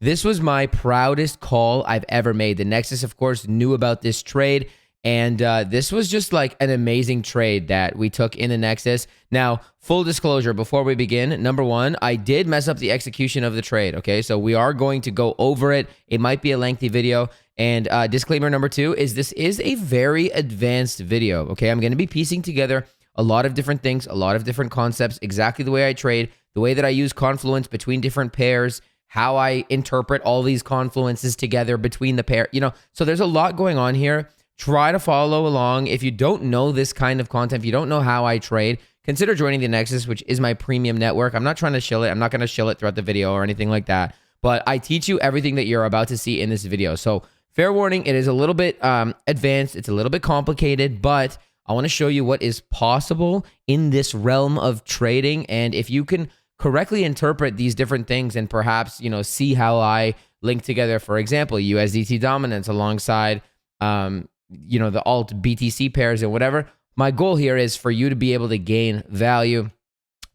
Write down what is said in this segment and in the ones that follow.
This was my proudest call I've ever made. The Nexus, of course, knew about this trade. And this was just like an amazing trade that we took in the Nexus. Now, full disclosure, before we begin, number one, I did mess up the execution of the trade, okay? So we are going to go over it. It might be a lengthy video. And disclaimer number two is this is a very advanced video, okay? I'm going to be piecing together a lot of different things, a lot of different concepts, exactly the way I trade, the way that I use confluence between different pairs, how I interpret all these confluences together between the pair, so there's a lot going on here. Try to follow along. If you don't know this kind of content, if you don't know how I trade, consider joining the Nexus, which is my premium network. I'm not trying to shill it. I'm not going to shill it throughout the video or anything like that. But I teach you everything that you're about to see in this video. So fair warning, it is a little bit advanced. It's a little bit complicated, but I want to show you what is possible in this realm of trading. And if you can correctly interpret these different things and perhaps, see how I link together, for example, USDT dominance alongside, the alt BTC pairs and whatever. My goal here is for you to be able to gain value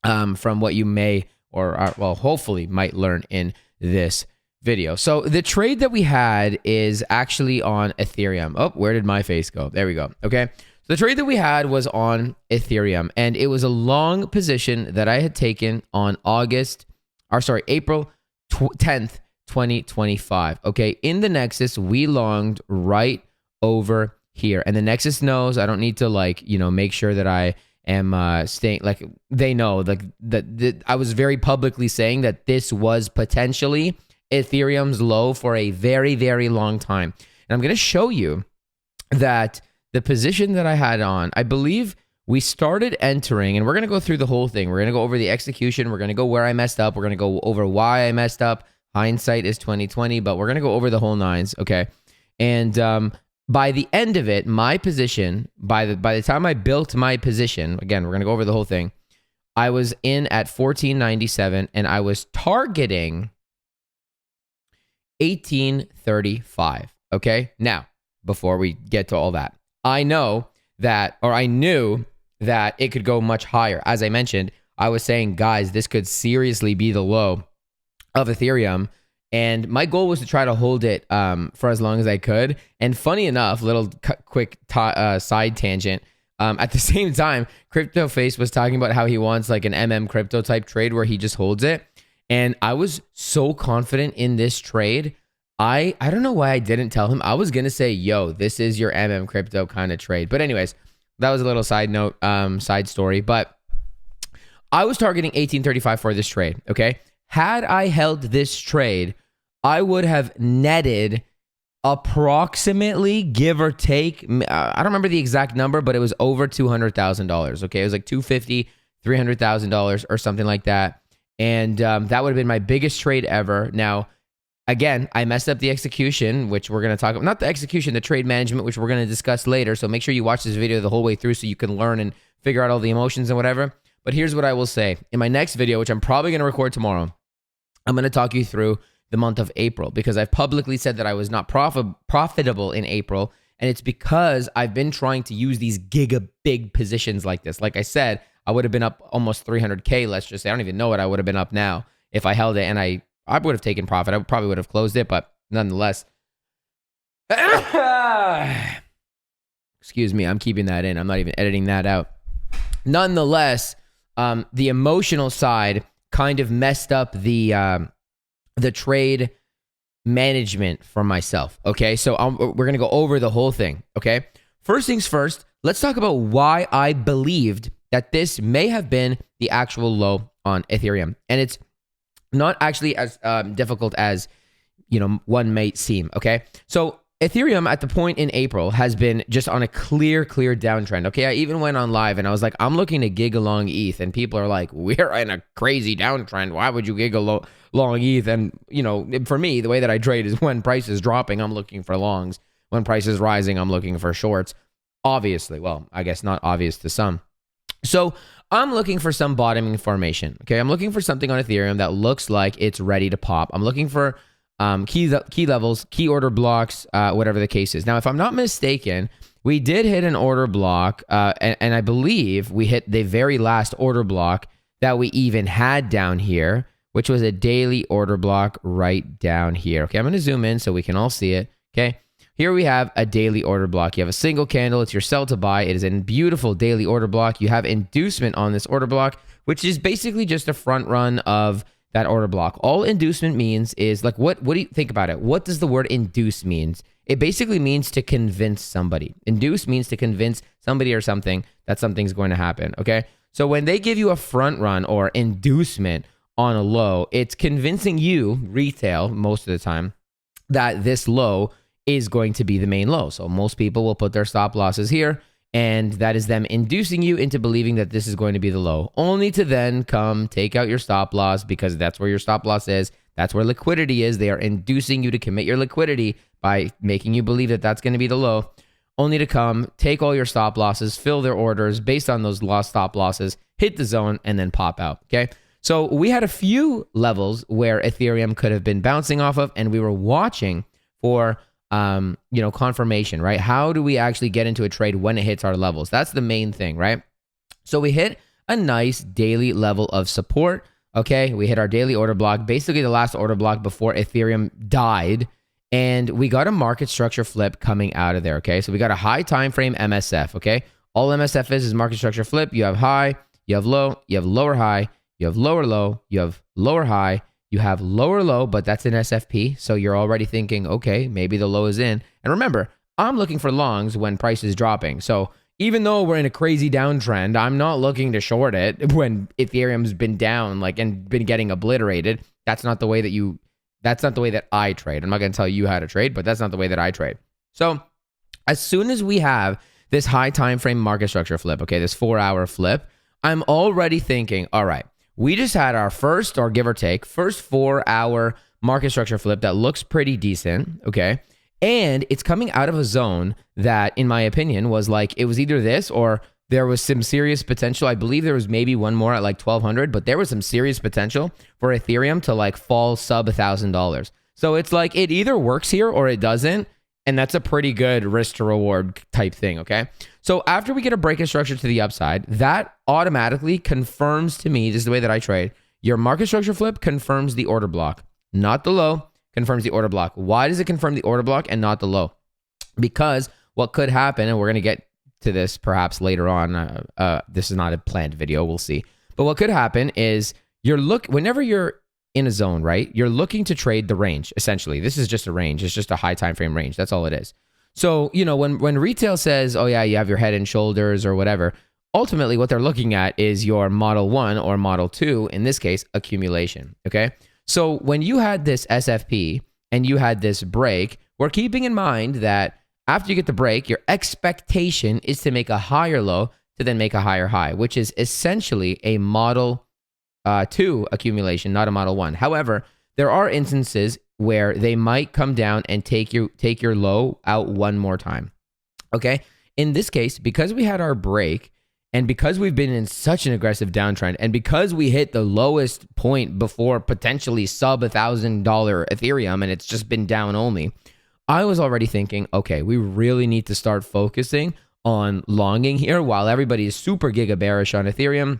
from what you may or hopefully might learn in this video. So the trade that we had is actually on Ethereum. Oh, where did my face go? There we go. Okay. So the trade that we had was on Ethereum, and it was a long position that I had taken on April 10th, 2025. Okay. In the Nexus, we longed right over here, and the Nexus knows. I don't need to make sure that I am staying, they know that I was very publicly saying that this was potentially Ethereum's low for a very, very long time. And I'm going to show you that the position that I had on, I believe we started entering, and we're going to go through the whole thing. We're going to go over the execution. We're going to go where I messed up. We're going to go over why I messed up. Hindsight is 2020, but we're going to go over the whole nines. Okay. And, by the end of it, my position, by the time I built my position, again, we're going to go over the whole thing, I was in at 1497 and I was targeting 1835. Okay. Now, before we get to all that, I knew that it could go much higher. As I mentioned, I was saying, guys, this could seriously be the low of Ethereum. And my goal was to try to hold it for as long as I could. And funny enough, quick side tangent. At the same time, Crypto Face was talking about how he wants like an crypto type trade where he just holds it. And I was so confident in this trade. I don't know why I didn't tell him. I was going to say, yo, this is your crypto kind of trade. But anyways, that was a little side note, side story. But I was targeting 1835 for this trade, okay? Had I held this trade, I would have netted approximately, give or take, I don't remember the exact number, but it was over $200,000. Okay, it was like $250,000, $300,000 or something like that. And that would have been my biggest trade ever. Now, again, I messed up the execution, which we're going to talk about. Not the execution, the trade management, which we're going to discuss later. So make sure you watch this video the whole way through so you can learn and figure out all the emotions and whatever. But here's what I will say. In my next video, which I'm probably going to record tomorrow, I'm going to talk you through the month of April because I've publicly said that I was not profitable in April. And it's because I've been trying to use these big positions like this. Like I said, I would have been up almost 300K, let's just say. I don't even know what I would have been up now if I held it. And I would have taken profit. I probably would have closed it, but nonetheless. Excuse me, I'm keeping that in. I'm not even editing that out. Nonetheless, the emotional side kind of messed up the trade management for myself. Okay, so we're gonna go over the whole thing. Okay, first things first. Let's talk about why I believed that this may have been the actual low on Ethereum, and it's not actually as difficult as one may seem. Okay, so Ethereum at the point in April has been just on a clear downtrend. Okay, I even went on live and I was like, I'm looking to gig along ETH, and people are like, we're in a crazy downtrend. Why would you gig along ETH? And for me, the way that I trade is when price is dropping, I'm looking for longs. When price is rising, I'm looking for shorts. Obviously, well, I guess not obvious to some. So I'm looking for some bottoming formation. Okay, I'm looking for something on Ethereum that looks like it's ready to pop. I'm looking for key levels, key order blocks, whatever the case is. Now, if I'm not mistaken, we did hit an order block, and I believe we hit the very last order block that we even had down here, which was a daily order block right down here. Okay, I'm going to zoom in so we can all see it. Okay, here we have a daily order block. You have a single candle. It's your sell to buy. It is a beautiful daily order block. You have inducement on this order block, which is basically just a front run of that order block. All inducement means is like, what do you think about it? What does the word induce means? It basically means to convince somebody. Induce means to convince somebody or something that something's going to happen, okay? So when they give you a front run or inducement on a low, it's convincing you, retail, most of the time, that this low is going to be the main low. So most people will put their stop losses here, and that is them inducing you into believing that this is going to be the low, only to then come take out your stop loss because that's where your stop loss is. That's where liquidity is. They are inducing you to commit your liquidity by making you believe that that's going to be the low, only to come take all your stop losses, fill their orders based on those lost stop losses, hit the zone, and then pop out, okay? So we had a few levels where Ethereum could have been bouncing off of, and we were watching for confirmation, right? How do we actually get into a trade when it hits our levels? That's the main thing, right? So we hit a nice daily level of support. Okay, we hit our daily order block, basically the last order block before Ethereum died, and we got a market structure flip coming out of there. Okay, so we got a high time frame MSF. Okay, all MSF is market structure flip. You have high, you have low, you have lower high, you have lower low, you have lower high, you have lower low, but that's an SFP. So you're already thinking, okay, maybe the low is in. And remember, I'm looking for longs when price is dropping. So even though we're in a crazy downtrend, I'm not looking to short it when Ethereum's been down and been getting obliterated. That's not the way that I trade. I'm not going to tell you how to trade, but that's not the way that I trade. So as soon as we have this high time frame market structure flip, okay, this 4-hour flip, I'm already thinking, all right, we just had our first, or give or take, first 4-hour market structure flip that looks pretty decent, okay? And it's coming out of a zone that, in my opinion, was like, it was either this or there was some serious potential. I believe there was maybe one more at like 1,200, but there was some serious potential for Ethereum to like fall sub $1,000. So it's like it either works here or it doesn't. And that's a pretty good risk to reward type thing, okay? So after we get a break of structure to the upside, that automatically confirms to me, this is the way that I trade, your market structure flip confirms the order block, not the low, confirms the order block. Why does it confirm the order block and not the low? Because what could happen, and we're going to get to this perhaps later on, this is not a planned video, we'll see. But what could happen is whenever you're in a zone, right? You're looking to trade the range, essentially. This is just a range. It's just a high time frame range. That's all it is. So, when retail says, oh yeah, you have your head and shoulders or whatever, ultimately what they're looking at is your model 1 or model 2, in this case, accumulation, okay? So when you had this SFP and you had this break, we're keeping in mind that after you get the break, your expectation is to make a higher low to then make a higher high, which is essentially a model 2 accumulation, not a model 1. However, there are instances where they might come down and take your low out one more time. Okay? In this case, because we had our break and because we've been in such an aggressive downtrend and because we hit the lowest point before potentially sub $1,000 Ethereum and it's just been down only, I was already thinking, okay, we really need to start focusing on longing here while everybody is super giga bearish on Ethereum.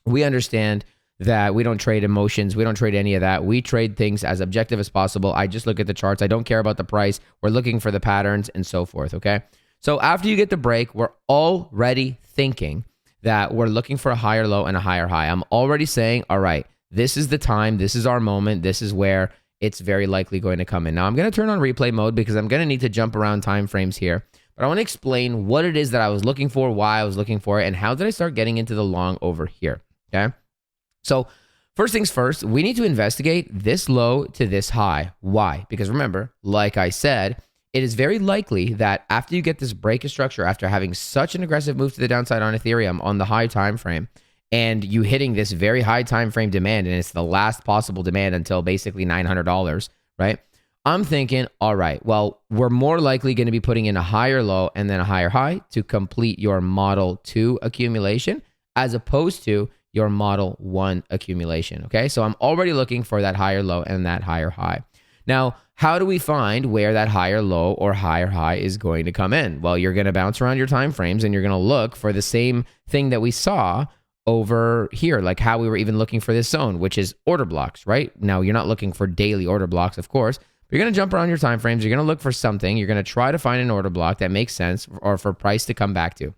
We understand that we don't trade emotions. We don't trade any of that. We trade things as objective as possible. I just look at the charts. I don't care about the price. We're looking for the patterns and so forth, okay? So after you get the break, we're already thinking that we're looking for a higher low and a higher high. I'm already saying, all right, this is the time. This is our moment. This is where it's very likely going to come in. Now, I'm going to turn on replay mode because I'm going to need to jump around time frames here. But I want to explain what it is that I was looking for, why I was looking for it, and how did I start getting into the long over here, okay? So first things first, we need to investigate this low to this high. Why? Because remember, like I said, it is very likely that after you get this break of structure, after having such an aggressive move to the downside on Ethereum on the high time frame, and you hitting this very high time frame demand, and it's the last possible demand until basically $900, right? I'm thinking, all right, well, we're more likely going to be putting in a higher low and then a higher high to complete your model 2 accumulation, as opposed to your model 1 accumulation, okay? So I'm already looking for that higher low and that higher high. Now, how do we find where that higher low or higher high is going to come in? Well, you're going to bounce around your time frames and you're going to look for the same thing that we saw over here, like how we were even looking for this zone, which is order blocks, right? Now, you're not looking for daily order blocks, of course, but you're going to jump around your time frames. You're going to look for something. You're going to try to find an order block that makes sense or for price to come back to.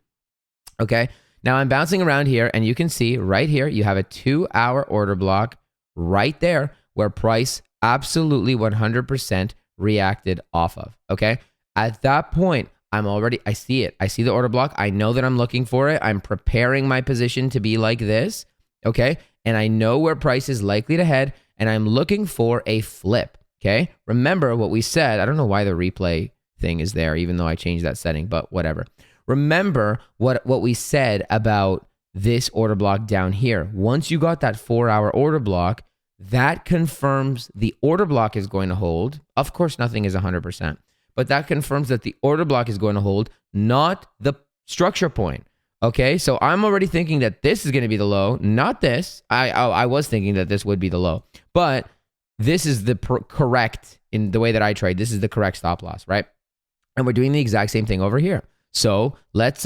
Okay. Now I'm bouncing around here and you can see right here, you have a 2-hour order block right there where price absolutely 100% reacted off of. Okay. At that point, I see it. I see the order block. I know that I'm looking for it. I'm preparing my position to be like this. Okay. And I know where price is likely to head and I'm looking for a flip. Okay. Remember what we said. I don't know why the replay thing is there, even though I changed that setting, but whatever. Remember what we said about this order block down here. Once you got that 4-hour order block, that confirms the order block is going to hold. Of course, nothing is 100%, but that confirms that the order block is going to hold, not the structure point. Okay, so I'm already thinking that this is going to be the low, not this. I was thinking that this would be the low, but this is the correct, in the way that I trade, this is the correct stop loss, right? And we're doing the exact same thing over here. So let's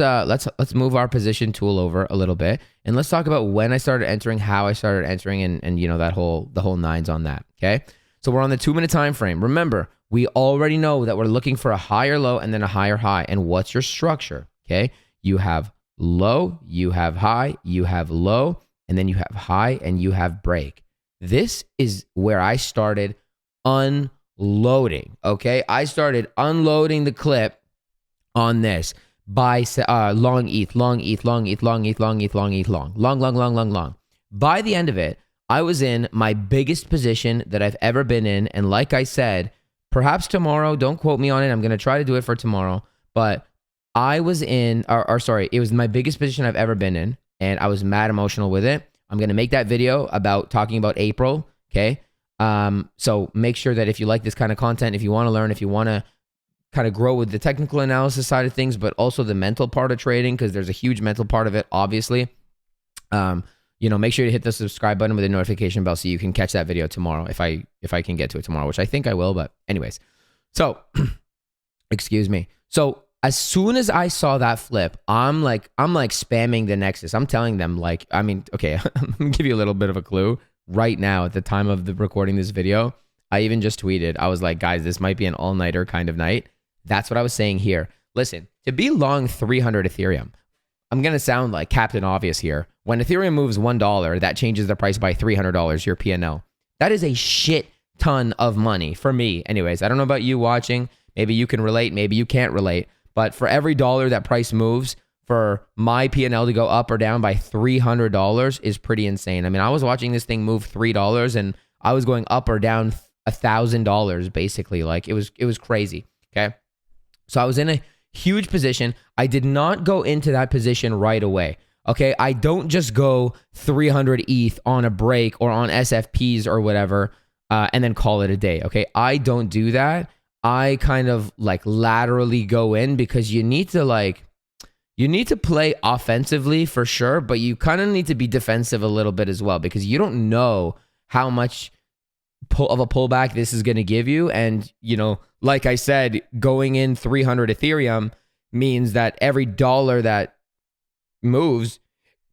move our position tool over a little bit and let's talk about when I started entering, how I started entering, and you know, the whole nines on that. Okay. So we're on the 2-minute time frame. Remember, we already know that we're looking for a higher low and then a higher high. And what's your structure? Okay. You have low, you have high, you have low, and then you have high and you have break. This is where I started unloading. Okay. I started unloading the clip on this by long ETH. By the end of it, I was in my biggest position that I've ever been in. And like I said, perhaps tomorrow, don't quote me on it. I'm going to try to do it for tomorrow. But I was in, it was my biggest position I've ever been in. And I was mad emotional with it. I'm going to make that video about talking about April. Okay. So make sure that if you like this kind of content, if you want to learn, if you want to kind of grow with the technical analysis side of things, but also the mental part of trading, because there's a huge mental part of it, obviously. Make sure to hit the subscribe button with the notification bell so you can catch that video tomorrow if I can get to it tomorrow, which I think I will, but anyways. So, excuse me. So as soon as I saw that flip, I'm like spamming the Nexus. I'm telling them okay, I'm gonna give you a little bit of a clue. Right now, at the time of the recording this video, I even just tweeted, I was like, guys, this might be an all-nighter kind of night. That's what I was saying here. Listen, to be long 300 Ethereum, I'm going to sound like Captain Obvious here. When Ethereum moves $1, that changes the price by $300, your P&L. That is a shit ton of money for me. Anyways, I don't know about you watching. Maybe you can relate. Maybe you can't relate. But for every dollar that price moves, for my P&L to go up or down by $300 is pretty insane. I mean, I was watching this thing move $3 and I was going up or down $1,000 basically. Like it was crazy. Okay. So I was in a huge position. I did not go into that position right away. Okay. I don't just go 300 ETH on a break or on SFPs or whatever, and then call it a day. Okay. I don't do that. I kind of like laterally go in because you need to play offensively for sure, but you kind of need to be defensive a little bit as well because you don't know how much of a pullback this is going to give you. And, like I said, going in 300 Ethereum means that every dollar that moves,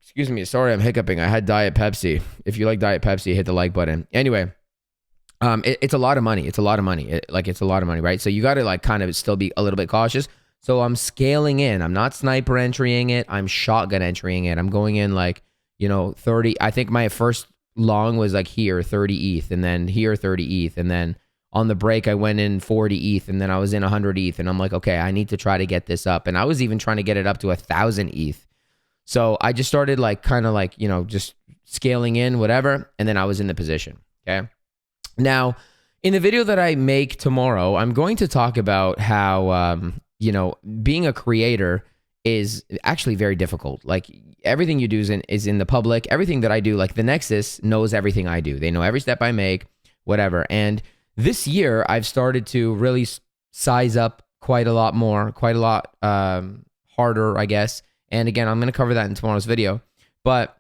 excuse me, sorry, I'm hiccuping. I had Diet Pepsi. If you like Diet Pepsi, hit the like button. Anyway, it's a lot of money. It's a lot of money. It's a lot of money, right? So you got to kind of still be a little bit cautious. So I'm scaling in. I'm not sniper entering it. I'm shotgun entering it. I'm going in 30. I think my first long was here 30 ETH and then here 30 ETH. And then on the break, I went in 40 ETH and then I was in 100 ETH. And I'm like, okay, I need to try to get this up. And I was even trying to get it up to 1,000 ETH. So I just started just scaling in whatever. And then I was in the position. Okay. Now, in the video that I make tomorrow, I'm going to talk about how, being a creator is actually very difficult. Like everything you do is in the public. Everything that I do, like the Nexus knows everything I do. They know every step I make, whatever. And this year I've started to really size up quite a lot harder, I guess. And again, I'm going to cover that in tomorrow's video. But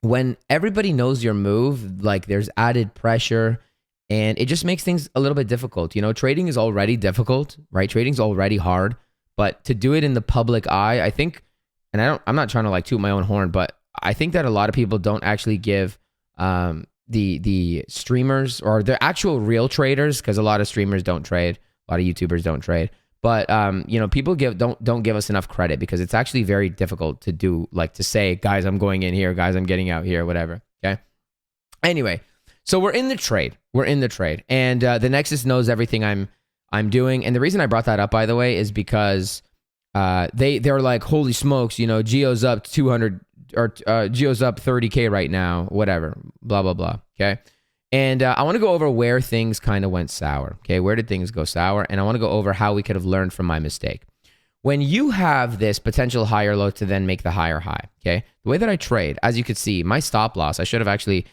when everybody knows your move, there's added pressure and it just makes things a little bit difficult. Trading is already difficult, right? Trading's already hard, but to do it in the public eye, I think, and I'm not trying to toot my own horn, but I think that a lot of people don't actually give the streamers or the actual real traders, because a lot of streamers don't trade, a lot of YouTubers don't trade. But people don't give us enough credit, because it's actually very difficult to do, like to say, guys, I'm going in here, guys, I'm getting out here, whatever. Okay. Anyway, so we're in the trade. And the Nexus knows everything I'm doing. And the reason I brought that up, by the way, is because they're like, holy smokes, Geo's up 200 or Geo's up 30K right now, whatever, blah, blah, blah. Okay. And I want to go over where things kind of went sour. Okay. Where did things go sour? And I want to go over how we could have learned from my mistake. When you have this potential higher low to then make the higher high, okay, the way that I trade, as you could see, my stop loss, I should have actually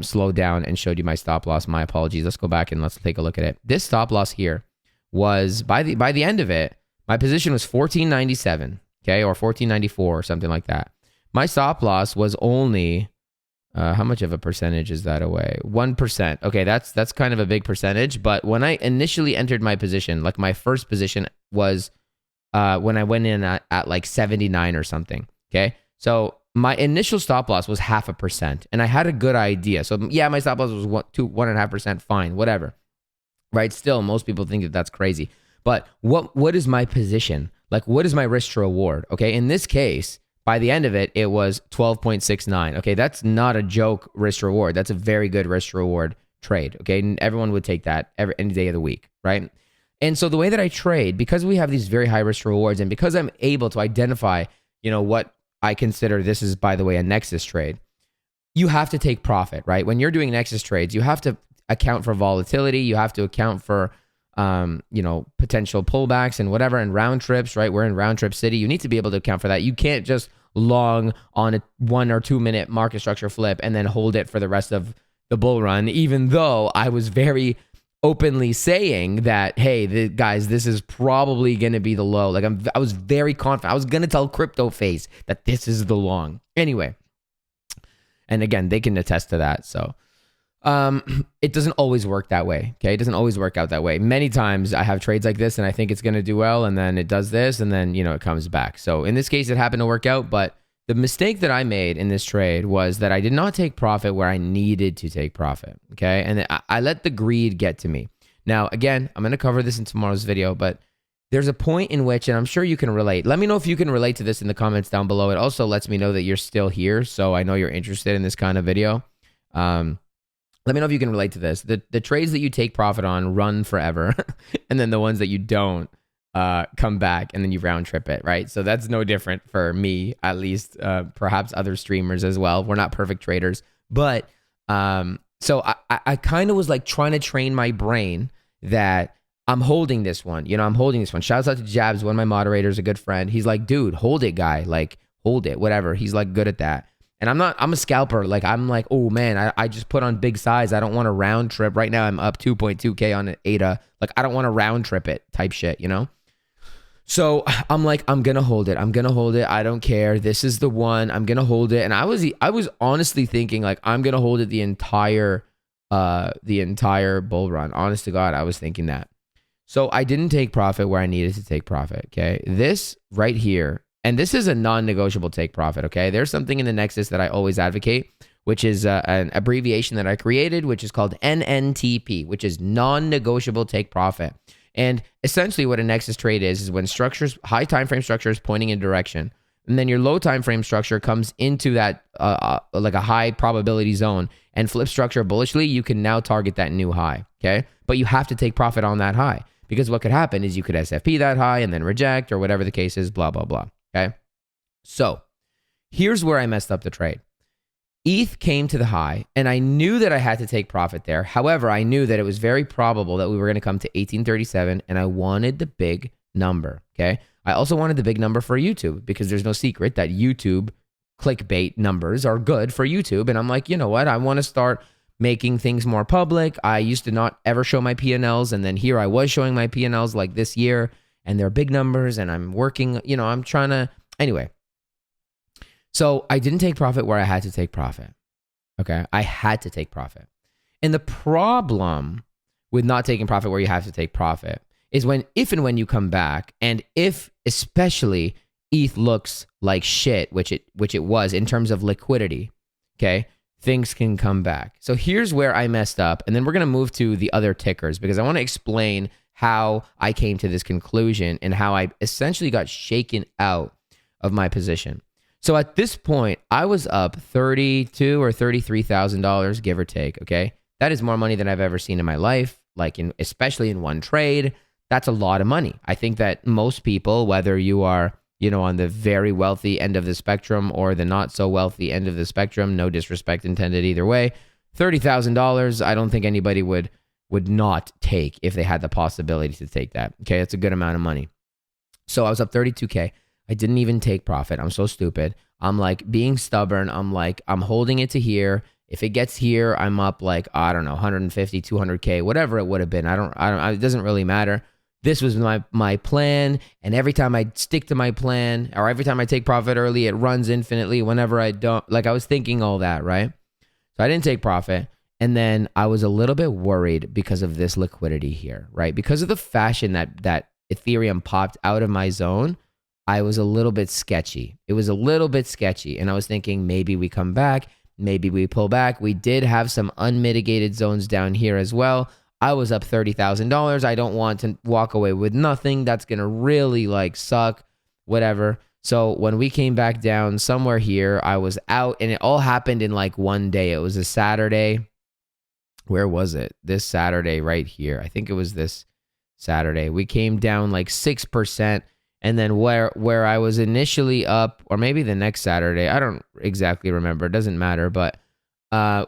slowed down and showed you my stop loss. My apologies. Let's go back and let's take a look at it. This stop loss here was, by the end of it, my position was 1497, okay, or 1494 or something like that. My stop loss was only, how much of a percentage is that away? 1%. Okay, that's kind of a big percentage. But when I initially entered my position, like my first position was when I went in at like 79 or something. Okay, so my initial stop loss was 0.5%, and I had a good idea. So yeah, my stop loss was 1.5%. Fine, whatever. Right? Still, most people think that that's crazy. But what is my position? Like, what is my risk to reward? Okay, in this case, by the end of it, it was 12.69. Okay, that's not a joke risk to reward. That's a very good risk to reward trade. Okay, and everyone would take that any day of the week, right? And so the way that I trade, because we have these very high risk rewards, and because I'm able to identify, what I consider, this is, by the way, a Nexus trade, you have to take profit, right? When you're doing Nexus trades, you have to account for volatility. You have to account for potential pullbacks and whatever, and round trips, right? We're in round trip city. You need to be able to account for that. You can't just long on a 1 or 2 minute market structure flip and then hold it for the rest of the bull run, even though I was very openly saying that, hey, guys, this is probably going to be the low. Like I was very confident. I was going to tell Crypto Face that this is the long. Anyway, and again, they can attest to that. So it doesn't always work that way. Okay. It doesn't always work out that way. Many times I have trades like this and I think it's going to do well, and then it does this, and then, it comes back. So in this case, it happened to work out. But the mistake that I made in this trade was that I did not take profit where I needed to take profit. Okay. And I let the greed get to me. Now, again, I'm going to cover this in tomorrow's video, but there's a point in which, and I'm sure you can relate. Let me know if you can relate to this in the comments down below. It also lets me know that you're still here. So I know you're interested in this kind of video. Let me know if you can relate to this. The trades that you take profit on run forever, and then the ones that you don't come back, and then you round trip it, right? So that's no different for me, at least, perhaps other streamers as well. We're not perfect traders, but so I kind of was like trying to train my brain that I'm holding this one. I'm holding this one. Shouts out to Jabs, one of my moderators, a good friend. He's like, dude, hold it, guy. Like, hold it, whatever. He's like good at that. And I'm a scalper. Like, I'm like, oh man, I just put on big size. I don't want to round trip. Right now I'm up 2.2K on an ADA. Like, I don't want to round trip it type shit, So I'm like, I'm going to hold it. I'm going to hold it. I don't care. This is the one. I'm going to hold it. And I was honestly thinking like, I'm going to hold it the entire bull run. Honest to God, I was thinking that. So I didn't take profit where I needed to take profit. Okay. This right here, and this is a non-negotiable take profit, okay? There's something in the Nexus that I always advocate, which is an abbreviation that I created, which is called NNTP, which is non-negotiable take profit. And essentially what a Nexus trade is when structures, high time frame structure is pointing in a direction, and then your low time frame structure comes into that like a high probability zone and flip structure bullishly, you can now target that new high, okay? But you have to take profit on that high, because what could happen is you could SFP that high and then reject, or whatever the case is, blah, blah, blah. Okay, so here's where I messed up the trade. ETH came to the high, and I knew that I had to take profit there. However, I knew that it was very probable that we were going to come to 1837, and I wanted the big number. Okay, I also wanted the big number for YouTube, because there's no secret that YouTube clickbait numbers are good for YouTube. And I'm like, you know what? I want to start making things more public. I used to not ever show my P&Ls, and then here I was showing my P&Ls like this year. And they're big numbers, and I'm working, I'm trying to, anyway. So I didn't take profit where I had to take profit. Okay. I had to take profit. And the problem with not taking profit where you have to take profit is if and when you come back, and especially ETH looks like shit, which it was in terms of liquidity, okay, things can come back. So here's where I messed up, and then we're going to move to the other tickers because I want to explain how I came to this conclusion and how I essentially got shaken out of my position. So at this point, I was up $32,000 or $33,000, give or take, okay? That is more money than I've ever seen in my life, especially in one trade. That's a lot of money. I think that most people, whether you are, on the very wealthy end of the spectrum or the not so wealthy end of the spectrum, no disrespect intended either way, $30,000, I don't think anybody would not take if they had the possibility to take that. Okay, that's a good amount of money. So I was up 32K. I didn't even take profit. I'm so stupid. I'm like being stubborn. I'm holding it to here. If it gets here, I'm up I don't know, 150, 200K, whatever it would have been. It doesn't really matter. This was my plan. And every time I stick to my plan or every time I take profit early, it runs infinitely. Whenever I don't, I was thinking all that, right? So I didn't take profit. And then I was a little bit worried because of this liquidity here, right? Because of the fashion that Ethereum popped out of my zone, I was a little bit sketchy. It was a little bit sketchy. And I was thinking maybe we come back, maybe we pull back. We did have some unmitigated zones down here as well. I was up $30,000. I don't want to walk away with nothing. That's going to really suck, whatever. So when we came back down somewhere here, I was out and it all happened in one day. It was a Saturday. Where was it? This Saturday right here. I think it was this Saturday. We came down 6%. And then where I was initially up, or maybe the next Saturday, I don't exactly remember. It doesn't matter. But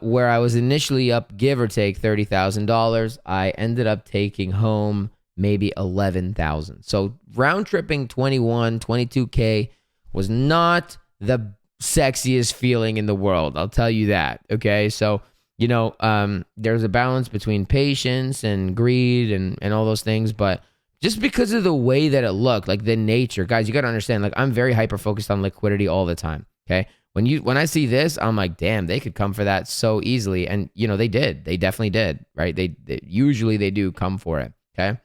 where I was initially up, give or take $30,000, I ended up taking home maybe $11,000. So round tripping 22K was not the sexiest feeling in the world. I'll tell you that. Okay. So, there's a balance between patience and greed and all those things. But just because of the way that it looked, the nature, guys, you got to understand, I'm very hyper focused on liquidity all the time. Okay. When I see this, I'm like, damn, they could come for that so easily. And they did, they definitely did, right? They usually they do come for it. Okay.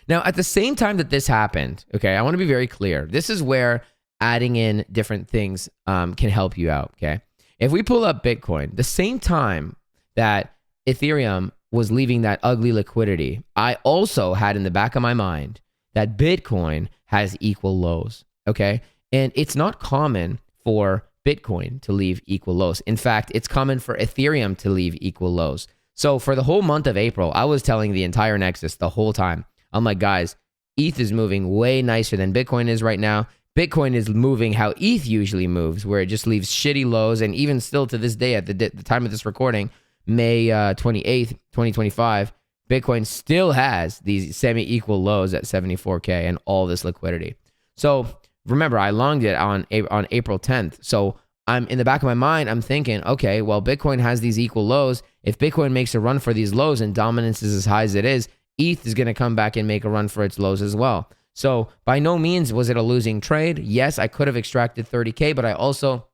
Now at the same time that this happened, okay, I want to be very clear. This is where adding in different things can help you out. Okay. If we pull up Bitcoin, the same time that Ethereum was leaving that ugly liquidity, I also had in the back of my mind that Bitcoin has equal lows, okay? And it's not common for Bitcoin to leave equal lows. In fact, it's common for Ethereum to leave equal lows. So for the whole month of April, I was telling the entire Nexus the whole time, I'm like, guys, ETH is moving way nicer than Bitcoin is right now. Bitcoin is moving how ETH usually moves, where it just leaves shitty lows. And even still to this day, at the time of this recording, May 28th, 2025, Bitcoin still has these semi-equal lows at 74K and all this liquidity. So remember, I longed it on April 10th. So I'm in the back of my mind, I'm thinking, okay, well, Bitcoin has these equal lows. If Bitcoin makes a run for these lows and dominance is as high as it is, ETH is going to come back and make a run for its lows as well. So by no means was it a losing trade. Yes, I could have extracted 30K, but I also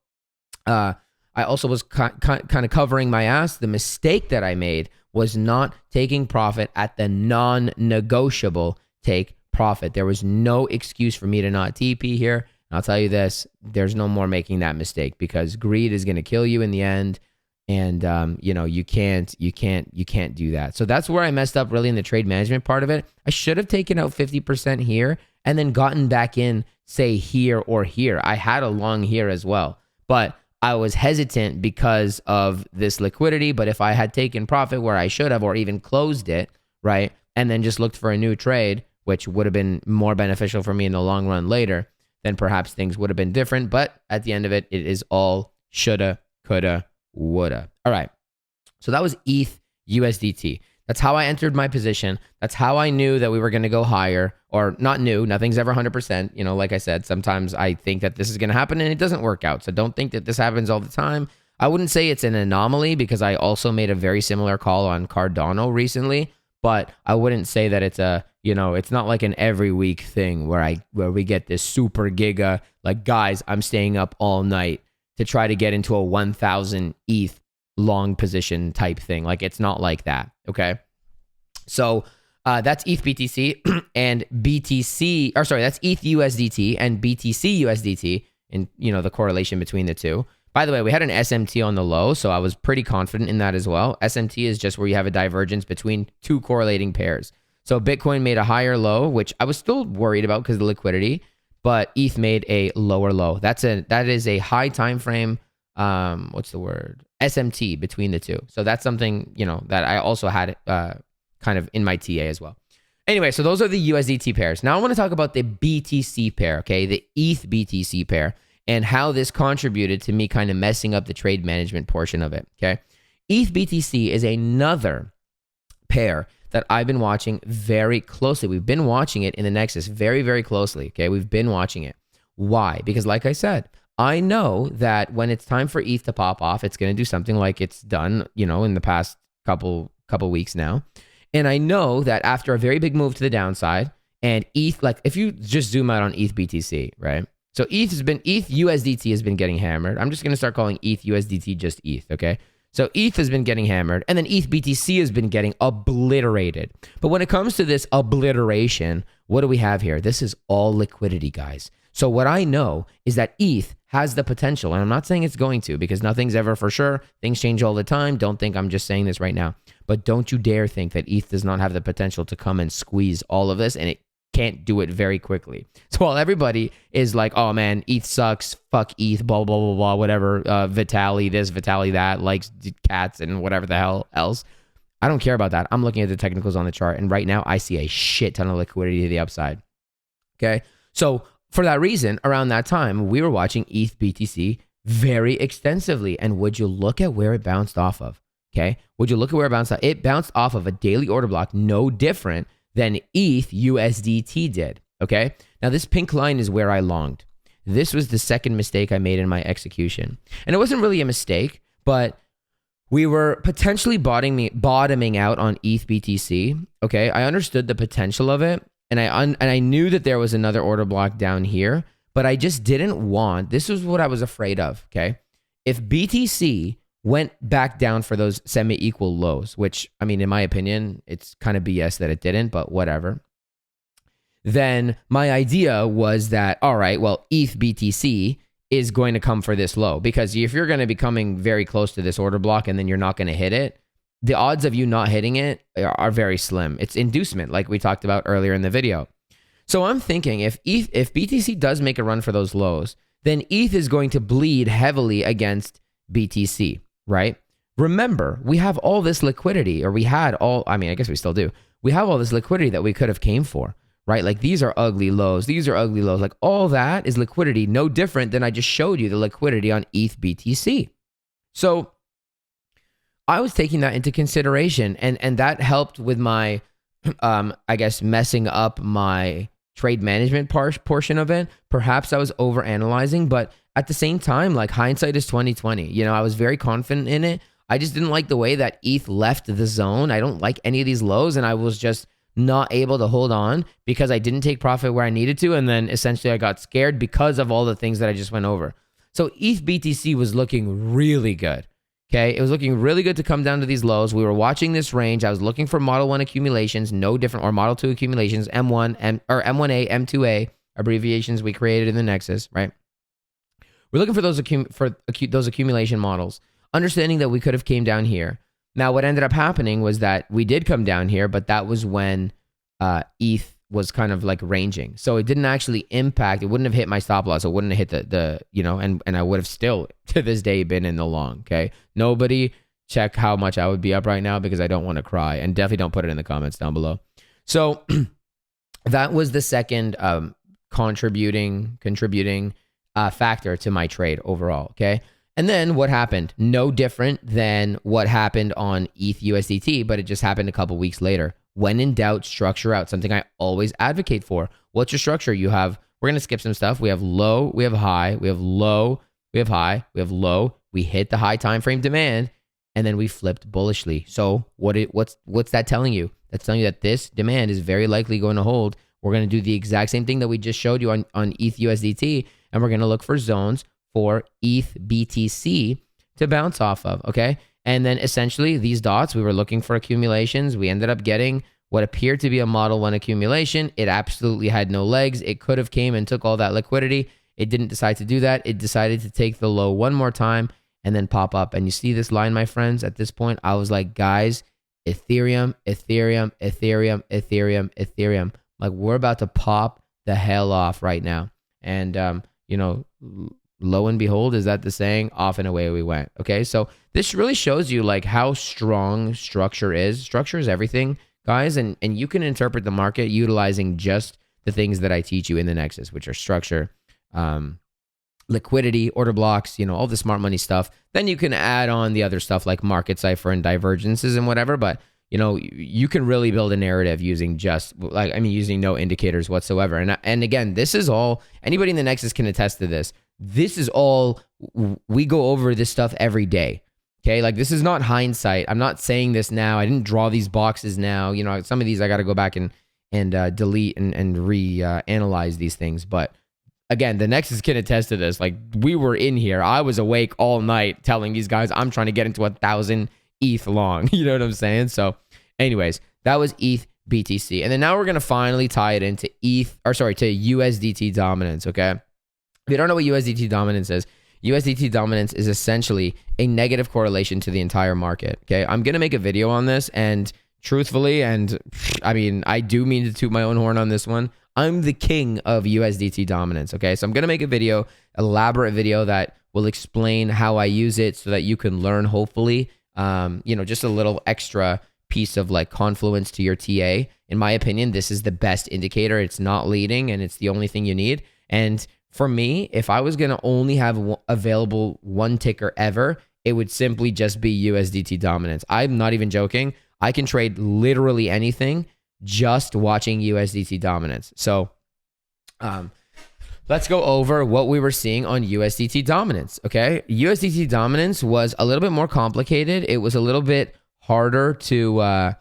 was kind of covering my ass. The mistake that I made was not taking profit at the non-negotiable take profit. There was no excuse for me to not TP here. And I'll tell you this, there's no more making that mistake because greed is going to kill you in the end. And, you can't do that. So that's where I messed up really in the trade management part of it. I should have taken out 50% here and then gotten back in, say here or here. I had a long here as well, but I was hesitant because of this liquidity. But if I had taken profit where I should have, or even closed it, right, and then just looked for a new trade, which would have been more beneficial for me in the long run later, then perhaps things would have been different. But at the end of it, it is all shoulda, coulda, woulda. All right. So that was ETH USDT. That's how I entered my position. That's how I knew that we were going to go higher, or not new. Nothing's ever 100%. Like I said, sometimes I think that this is going to happen and it doesn't work out. So don't think that this happens all the time. I wouldn't say it's an anomaly because I also made a very similar call on Cardano recently, but I wouldn't say that it's it's not like an every week thing where we get this super giga, guys, I'm staying up all night to try to get into a 1,000 ETH long position type thing. It's not like that. Okay. So That's ETH BTC and BTC, or sorry, that's ETH USDT and BTC USDT, and the correlation between the two. By the way, we had an SMT on the low, so I was pretty confident in that as well. SMT is just where you have a divergence between two correlating pairs. So Bitcoin made a higher low, which I was still worried about because of the liquidity, but ETH made a lower low. That is a high time frame. What's the word? SMT between the two. So that's something that I also had kind of in my TA as well. Anyway, so those are the USDT pairs. Now I want to talk about the BTC pair, okay, the ETH BTC pair, and how this contributed to me kind of messing up the trade management portion of it, okay? ETH BTC is another pair that I've been watching very closely. We've been watching it in the Nexus very, very closely, okay? We've been watching it. Why? Because like I said, I know that when it's time for ETH to pop off, it's going to do something like it's done, in the past couple weeks now. And I know that after a very big move to the downside, and ETH, like if you just zoom out on ETH BTC, right? So ETH USDT has been getting hammered. I'm just going to start calling ETH USDT just ETH, okay? So ETH has been getting hammered, and then ETH BTC has been getting obliterated. But when it comes to this obliteration, what do we have here? This is all liquidity, guys. So what I know is that ETH has the potential, and I'm not saying it's going to because nothing's ever for sure. Things change all the time. Don't think I'm just saying this right now. But don't you dare think that ETH does not have the potential to come and squeeze all of this, and it can't do it very quickly. So while everybody is like, oh man, ETH sucks, fuck ETH, blah, blah, blah, blah, whatever, Vitaly this, Vitaly that, likes cats and whatever the hell else, I don't care about that. I'm looking at the technicals on the chart, and right now I see a shit ton of liquidity to the upside. Okay? So for that reason, around that time, we were watching ETH BTC very extensively, and would you look at where it bounced off of? Okay? Would you look at where it bounced off? It bounced off of a daily order block, no different than ETH USDT did, okay? Now, this pink line is where I longed. This was the second mistake I made in my execution. And it wasn't really a mistake, but we were potentially bottoming out on ETH BTC, okay? I understood the potential of it, and I knew that there was another order block down here, but I just didn't want, this was what I was afraid of, okay? If BTC went back down for those semi-equal lows, which, I mean, in my opinion, it's kind of BS that it didn't, but whatever. Then my idea was that, all right, well, ETH BTC is going to come for this low, because if you're going to be coming very close to this order block and then you're not going to hit it, the odds of you not hitting it are very slim. It's inducement, like we talked about earlier in the video. So I'm thinking if BTC does make a run for those lows, then ETH is going to bleed heavily against BTC. Right? Remember, we have all this liquidity, or we had all, I mean, I guess we still do. We have all this liquidity that we could have came for, right? Like these are ugly lows. These are ugly lows. Like all that is liquidity, no different than I just showed you the liquidity on ETH BTC. So I was taking that into consideration, and that helped with my, I guess, messing up my trade management portion of it. Perhaps I was overanalyzing, but at the same time, like hindsight is 20/20. I was very confident in it. I just didn't like the way that ETH left the zone. I don't like any of these lows, and I was just not able to hold on because I didn't take profit where I needed to, and then essentially I got scared because of all the things that I just went over. So ETH BTC was looking really good. Okay, it was looking really good to come down to these lows. We were watching this range. I was looking for Model 1 accumulations, no different, or Model 2 accumulations, M1, or M1A, M2A, abbreviations we created in the Nexus, right? We're looking for those those accumulation models, understanding that we could have came down here. Now, what ended up happening was that we did come down here, but that was when ETH was kind of like ranging. So it didn't actually impact, it wouldn't have hit my stop loss. It wouldn't have hit and I would have still to this day been in the long, okay? Nobody check how much I would be up right now because I don't want to cry, and definitely don't put it in the comments down below. So that was the second contributing factor to my trade overall, okay? And then what happened? No different than what happened on ETH USDT, but it just happened a couple weeks later. When in doubt, structure out. Something I always advocate for. What's your structure? You have, we're going to skip some stuff. We have low, we have high, we have low, we have high, we have low. We hit the high time frame demand, and then we flipped bullishly. So what's that telling you? That's telling you that this demand is very likely going to hold. We're going to do the exact same thing that we just showed you on ETH USDT, and we're going to look for zones for ETH BTC to bounce off of, okay? And then essentially these dots, we were looking for accumulations. We ended up getting what appeared to be a Model 1 accumulation. It absolutely had no legs. It could have came and took all that liquidity. It didn't decide to do that. It decided to take the low one more time and then pop up. And you see this line, my friends, at this point, I was like, guys, Ethereum, Ethereum, Ethereum, Ethereum, Ethereum. Like, we're about to pop the hell off right now. And, you know, lo and behold, is that the saying? Off and away we went. Okay, so this really shows you like how strong structure is. Structure is everything, guys, and you can interpret the market utilizing just the things that I teach you in the Nexus, which are structure, liquidity, order blocks, you know, all the smart money stuff. Then you can add on the other stuff like market cipher and divergences and whatever, but you know, you can really build a narrative using just like, I mean, using no indicators whatsoever. And again, this is all, anybody in the Nexus can attest to this. This is all, we go over this stuff every day. Okay. Like, this is not hindsight. I'm not saying this now. I didn't draw these boxes now. You know, some of these I got to go back and delete and reanalyze these things. But again, the Nexus can attest to this. Like, we were in here. I was awake all night telling these guys, I'm trying to get into 1,000 ETH long. You know what I'm saying? So anyways, that was ETH BTC. And then now we're going to finally tie it into to USDT dominance. Okay. If you don't know what USDT dominance is, USDT dominance is essentially a negative correlation to the entire market. Okay. I'm going to make a video on this, and truthfully, and I mean, I do mean to toot my own horn on this one. I'm the king of USDT dominance. Okay. So I'm going to make a video, elaborate video that will explain how I use it so that you can learn, hopefully, you know, just a little extra piece of like confluence to your TA. In my opinion, this is the best indicator. It's not leading, and it's the only thing you need. And for me, if I was going to only have available one ticker ever, it would simply just be USDT dominance. I'm not even joking. I can trade literally anything just watching USDT dominance. So, let's go over what we were seeing on USDT dominance, okay? USDT dominance was a little bit more complicated. It was a little bit harder to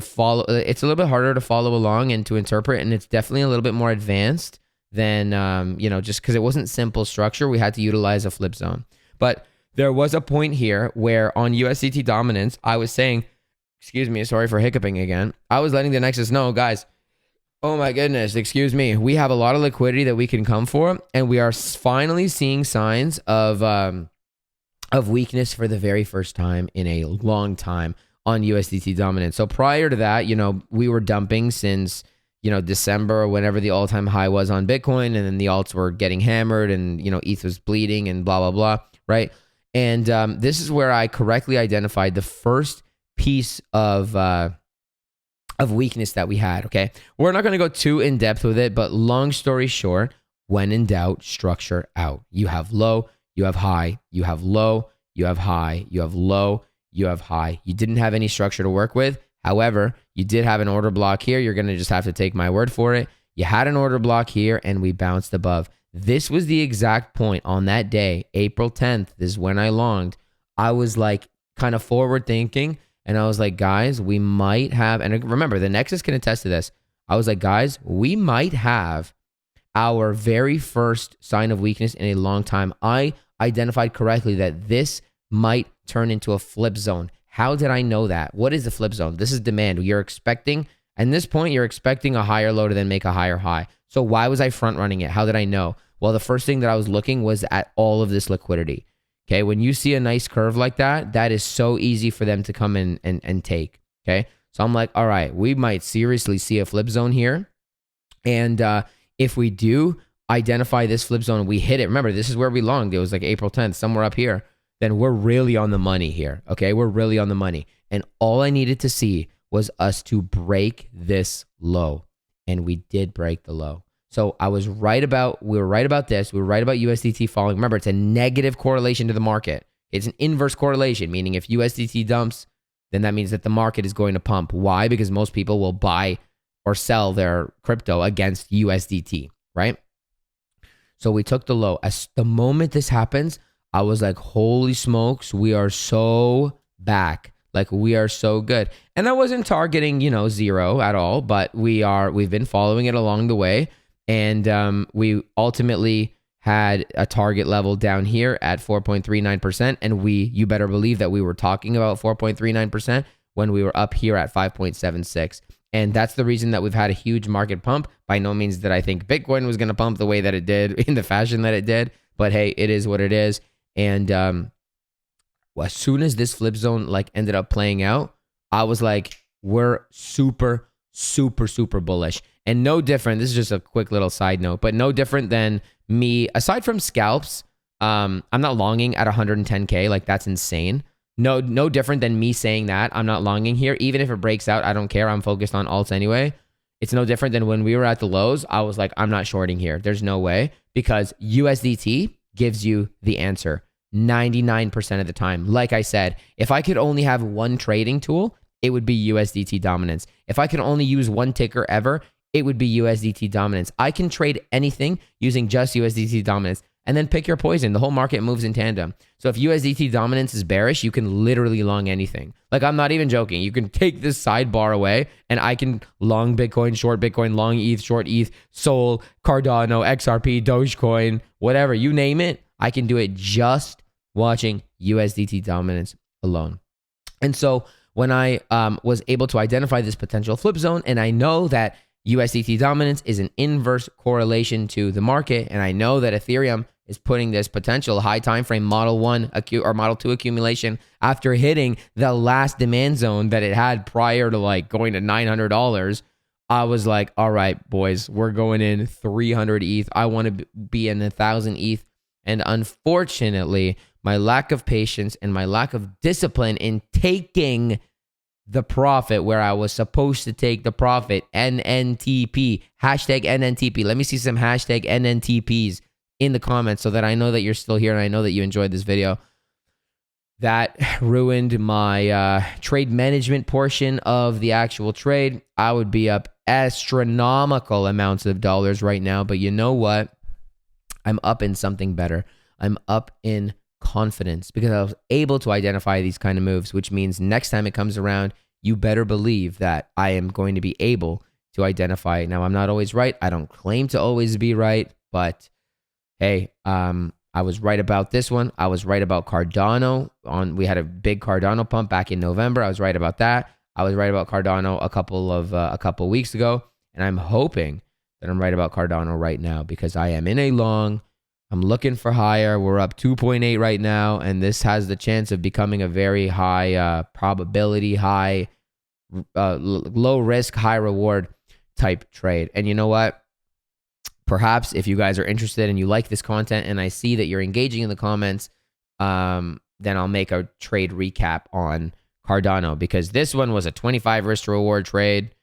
follow. It's a little bit harder to follow along and to interpret, and it's definitely a little bit more advanced than, you know, just because it wasn't simple structure. We had to utilize a flip zone. But there was a point here where on USDT dominance, I was saying, excuse me, sorry for hiccuping again. I was letting the Nexus know, guys, oh my goodness, excuse me. We have a lot of liquidity that we can come for, and we are finally seeing signs of weakness for the very first time in a long time on USDT dominance. So prior to that, you know, we were dumping since, you know, December or whenever the all-time high was on Bitcoin, and then the alts were getting hammered, and, you know, ETH was bleeding and blah, blah, blah, right? And this is where I correctly identified the first piece of weakness that we had, okay? We're not going to go too in-depth with it, but long story short, when in doubt, structure out. You have low, you have high, you have low, you have high, you have low, you have high. You didn't have any structure to work with. However, you did have an order block here. You're going to just have to take my word for it. You had an order block here, and we bounced above. This was the exact point on that day, April 10th. This is when I longed. I was like kind of forward thinking, and I was like, guys, we might have, and remember, the Nexus can attest to this. I was like, guys, we might have our very first sign of weakness in a long time. I identified correctly that this might turn into a flip zone. How did I know that? What is the flip zone? This is demand. You're expecting, at this point, you're expecting a higher low to then make a higher high. So why was I front running it? How did I know? Well, the first thing that I was looking was at all of this liquidity. Okay, when you see a nice curve like that, that is so easy for them to come in and take. Okay, so I'm like, all right, we might seriously see a flip zone here. And if we do identify this flip zone, we hit it. Remember, this is where we longed. It was like April 10th, somewhere up here. Then we're really on the money here. Okay, we're really on the money. And all I needed to see was us to break this low. And we did break the low. So we were right about this. We were right about USDT falling. Remember, it's a negative correlation to the market. It's an inverse correlation, meaning if USDT dumps, then that means that the market is going to pump. Why? Because most people will buy or sell their crypto against USDT, right? So we took the low. As the moment this happens, I was like, holy smokes, we are so back. Like, we are so good. And I wasn't targeting, you know, zero at all, but we've been following it along the way. And we ultimately had a target level down here at 4.39%. And you better believe that we were talking about 4.39% when we were up here at 5.76. And that's the reason that we've had a huge market pump. By no means that I think Bitcoin was going to pump the way that it did, in the fashion that it did. But hey, it is what it is. And well, as soon as this flip zone like ended up playing out, I was like, we're super, super, super bullish. And no different. This is just a quick little side note, but no different than me, aside from scalps. I'm not longing at 110K. Like, that's insane. No different than me saying that I'm not longing here. Even if it breaks out, I don't care. I'm focused on alts anyway. It's no different than when we were at the lows. I was like, I'm not shorting here. There's no way, because USDT gives you the answer 99% of the time. Like I said, if I could only have one trading tool, it would be USDT dominance. If I could only use one ticker ever, it would be USDT dominance. I can trade anything using just USDT dominance. And then pick your poison. The whole market moves in tandem. So if USDT dominance is bearish, you can literally long anything. Like, I'm not even joking. You can take this sidebar away and I can long Bitcoin, short Bitcoin, long ETH, short ETH, Sol, Cardano, XRP, Dogecoin, whatever. You name it. I can do it just watching USDT dominance alone. And so when I was able to identify this potential flip zone, and I know that USDT dominance is an inverse correlation to the market, and I know that Ethereum is putting this potential high time frame Model 1 or Model 2 accumulation after hitting the last demand zone that it had prior to like going to $900. I was like, all right, boys, we're going in 300 ETH. I want to be in 1,000 ETH. And unfortunately, my lack of patience and my lack of discipline in taking the profit where I was supposed to take the profit, NNTP, hashtag NNTP. Let me see some hashtag NNTPs in the comments so that I know that you're still here and I know that you enjoyed this video. That ruined my trade management portion of the actual trade. I would be up astronomical amounts of dollars right now, but you know what? I'm up in something better. I'm up in confidence because I was able to identify these kind of moves, which means next time it comes around, you better believe that I am going to be able to identify it. Now, I'm not always right. I don't claim to always be right, but hey, I was right about this one. I was right about Cardano. We had a big Cardano pump back in November. I was right about that. I was right about Cardano a couple weeks ago, and I'm hoping that I'm right about Cardano right now because I am in a long. I'm looking for higher. We're up 2.8 right now, and this has the chance of becoming a very high probability, high low risk, high reward type trade. And you know what? Perhaps if you guys are interested and you like this content and I see that you're engaging in the comments, then I'll make a trade recap on Cardano because this one was a 25 risk to reward trade.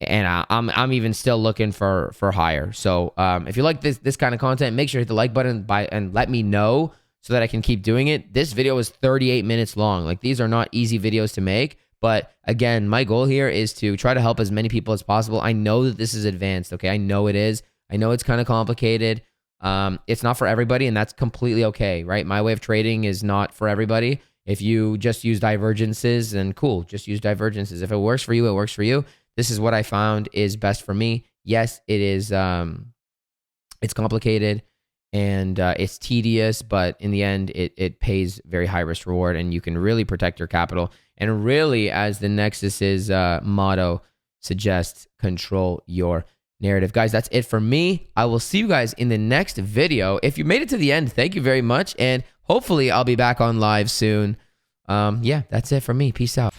And I'm even still looking for higher. So if you like this kind of content, make sure to hit the like button and let me know so that I can keep doing it. This video is 38 minutes long. Like, these are not easy videos to make. But again, my goal here is to try to help as many people as possible. I know that this is advanced. Okay, I know it is. I know it's kind of complicated. It's not for everybody, and that's completely okay, right? My way of trading is not for everybody. If you just use divergences, then cool, just use divergences. If it works for you, it works for you. This is what I found is best for me. Yes, it is. It's complicated and it's tedious, but in the end, it pays very high risk reward, and you can really protect your capital. And really, as the Nexus's motto suggests, control your narrative. Guys, that's it for me. I will see you guys in the next video. If you made it to the end, thank you very much, and hopefully I'll be back on live soon. Yeah, that's it for me. Peace out.